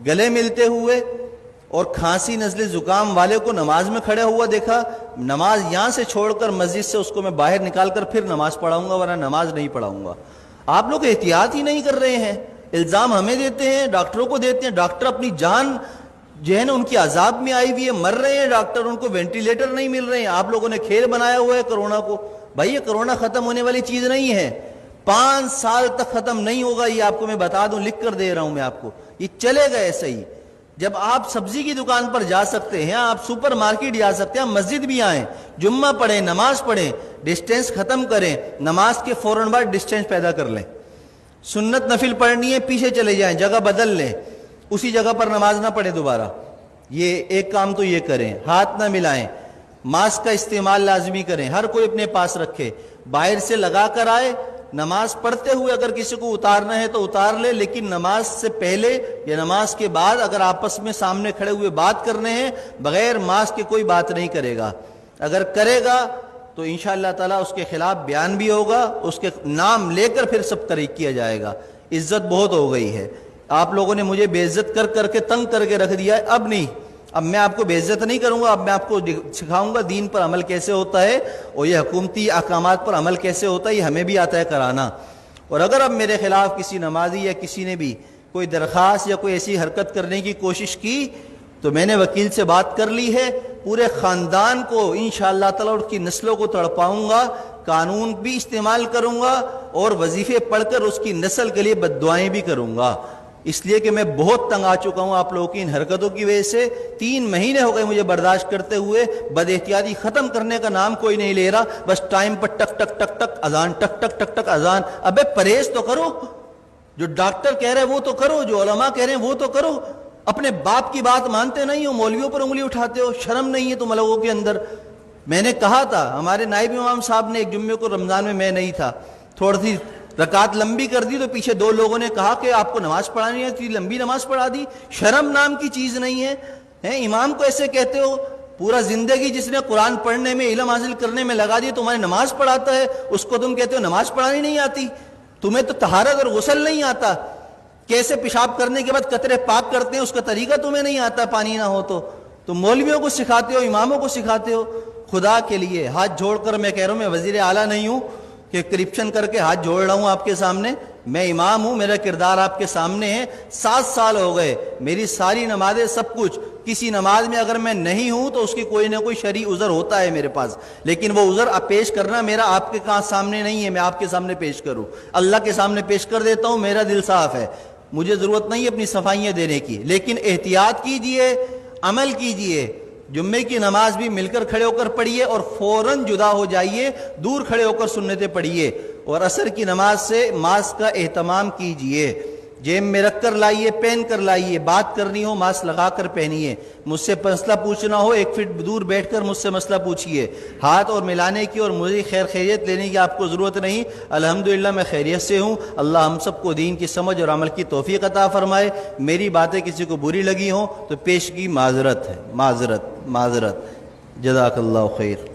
گلے ملتے ہوئے اور کھانسی نزلے زکام والے کو نماز میں کھڑا ہوا دیکھا، نماز یہاں سے چھوڑ کر مسجد سے اس کو میں باہر نکال کر پھر نماز پڑھاؤں گا، ورنہ نماز نہیں پڑھاؤں گا۔ آپ لوگ احتیاط ہی نہیں کر رہے ہیں، الزام ہمیں دیتے ہیں، ڈاکٹروں کو دیتے ہیں، ڈاکٹر اپنی جان جو ہے نا ان کی عذاب میں آئی ہوئی ہے، مر رہے ہیں ڈاکٹر، ان کو وینٹیلیٹر نہیں مل رہے ہیں۔ آپ لوگوں نے کھیل بنایا ہوا ہے کرونا کو۔ بھائی یہ کرونا ختم ہونے والی چیز نہیں ہے، 5 سال تک ختم نہیں ہوگا، یہ آپ کو میں بتا دوں، لکھ کر دے رہا ہوں میں آپ کو، یہ چلے گا ایسا ہی۔ جب آپ سبزی کی دکان پر جا سکتے ہیں، آپ سپر مارکیٹ جا سکتے ہیں، مسجد بھی آئیں، جمعہ پڑھیں، نماز پڑھیں، ڈسٹینس ختم کریں، نماز کے فوراً بعد ڈسٹینس پیدا کر لیں۔ سنت نفل پڑھنی ہے، پیچھے چلے جائیں، جگہ بدل لیں، اسی جگہ پر نماز نہ پڑھیں دوبارہ۔ یہ ایک کام تو یہ کریں، ہاتھ نہ ملائیں، ماسک کا استعمال لازمی کریں، ہر کوئی اپنے پاس رکھے، باہر سے لگا کر آئے، نماز پڑھتے ہوئے اگر کسی کو اتارنا ہے تو اتار لے، لیکن نماز سے پہلے یا نماز کے بعد اگر آپس میں سامنے کھڑے ہوئے بات کرنے ہیں، بغیر ماسک کے کوئی بات نہیں کرے گا۔ اگر کرے گا تو انشاءاللہ تعالیٰ اس کے خلاف بیان بھی ہوگا، اس کے نام لے کر پھر سب طریق کیا جائے گا۔ عزت بہت ہو گئی ہے، آپ لوگوں نے مجھے بے عزت کر کر کے تنگ کر کے رکھ دیا ہے، اب نہیں، اب میں آپ کو بے عزت نہیں کروں گا، اب میں آپ کو سکھاؤں گا دین پر عمل کیسے ہوتا ہے، اور یہ حکومتی احکامات پر عمل کیسے ہوتا ہے، یہ ہمیں بھی آتا ہے کرانا۔ اور اگر اب میرے خلاف کسی نمازی یا کسی نے بھی کوئی درخواست یا کوئی ایسی حرکت کرنے کی کوشش کی تو میں نے وکیل سے بات کر لی ہے، پورے خاندان کو انشاءاللہ تعالیٰ اس کی نسلوں کو تڑپاؤں گا، قانون بھی استعمال کروں گا، اور وظیفے پڑھ کر اس کی نسل کے لیے بد دعائیں بھی کروں گا، اس لیے کہ میں بہت تنگ آ چکا ہوں آپ لوگوں کی ان حرکتوں کی وجہ سے۔ 3 مہینے ہو گئے مجھے برداشت کرتے ہوئے، بد احتیاطی ختم کرنے کا نام کوئی نہیں لے رہا، بس ٹائم پر ٹک ٹک ٹک ٹک اذان، ٹک ٹک ٹک ٹک اذان۔ ابے پرہیز تو کرو، جو ڈاکٹر کہہ رہے وہ تو کرو، جو علماء کہہ رہے ہیں وہ تو کرو، اپنے باپ کی بات مانتے نہیں ہو، مولویوں پر انگلی اٹھاتے ہو، شرم نہیں ہے تم لوگوں کے اندر۔ میں نے کہا تھا، ہمارے نائب امام صاحب نے ایک جمعے کو رمضان میں نہیں تھا، تھوڑی سی رکعت لمبی کر دی تو پیچھے 2 لوگوں نے کہا کہ آپ کو نماز پڑھانی ہے، اتنی لمبی نماز پڑھا دی، شرم نام کی چیز نہیں ہے، امام کو ایسے کہتے ہو؟ پورا زندگی جس نے قرآن پڑھنے میں، علم حاصل کرنے میں لگا دی، تمہاری نماز پڑھاتا ہے، اس کو تم کہتے ہو نماز پڑھانی نہیں آتی؟ تمہیں تو طہارت اور غسل نہیں آتا، کیسے پیشاب کرنے کے بعد قطرے پاک کرتے ہیں اس کا طریقہ تمہیں نہیں آتا، پانی نہ ہو تو تم مولویوں کو سکھاتے ہو، اماموں کو سکھاتے ہو۔ خدا کے لیے ہاتھ جوڑ کر میں کہہ رہا ہوں، میں وزیر اعلیٰ نہیں ہوں کہ کرپشن کر کے ہاتھ جوڑ رہا ہوں آپ کے سامنے، میں امام ہوں، میرا کردار آپ کے سامنے ہے۔ 7 سال ہو گئے، میری ساری نمازیں، سب کچھ، کسی نماز میں اگر میں نہیں ہوں تو اس کی کوئی نہ کوئی شرعی عذر ہوتا ہے میرے پاس، لیکن وہ عذر پیش کرنا میرا آپ کے سامنے نہیں ہے، میں آپ کے سامنے پیش کروں، اللہ کے سامنے پیش کر دیتا ہوں، میرا دل صاف ہے، مجھے ضرورت نہیں اپنی صفائیاں دینے کی۔ لیکن احتیاط کیجئے، عمل کیجئے، جمعے کی نماز بھی مل کر کھڑے ہو کر پڑھیے اور فوراً جدا ہو جائیے، دور کھڑے ہو کر سنتیں پڑھیے، اور عصر کی نماز سے ماسک کا اہتمام کیجئے، جیب میں رکھ کر لائیے، پہن کر لائیے، بات کرنی ہو ماسک لگا کر پہنیے، مجھ سے مسئلہ پوچھنا ہو 1 فٹ دور بیٹھ کر مجھ سے مسئلہ پوچھیے، ہاتھ اور ملانے کی اور مجھے خیریت لینے کی آپ کو ضرورت نہیں، الحمدللہ میں خیریت سے ہوں۔ اللہ ہم سب کو دین کی سمجھ اور عمل کی توفیق عطا فرمائے۔ میری باتیں کسی کو بری لگی ہوں تو پیشگی معذرت ہے، معذرت، جزاک اللہ خیر۔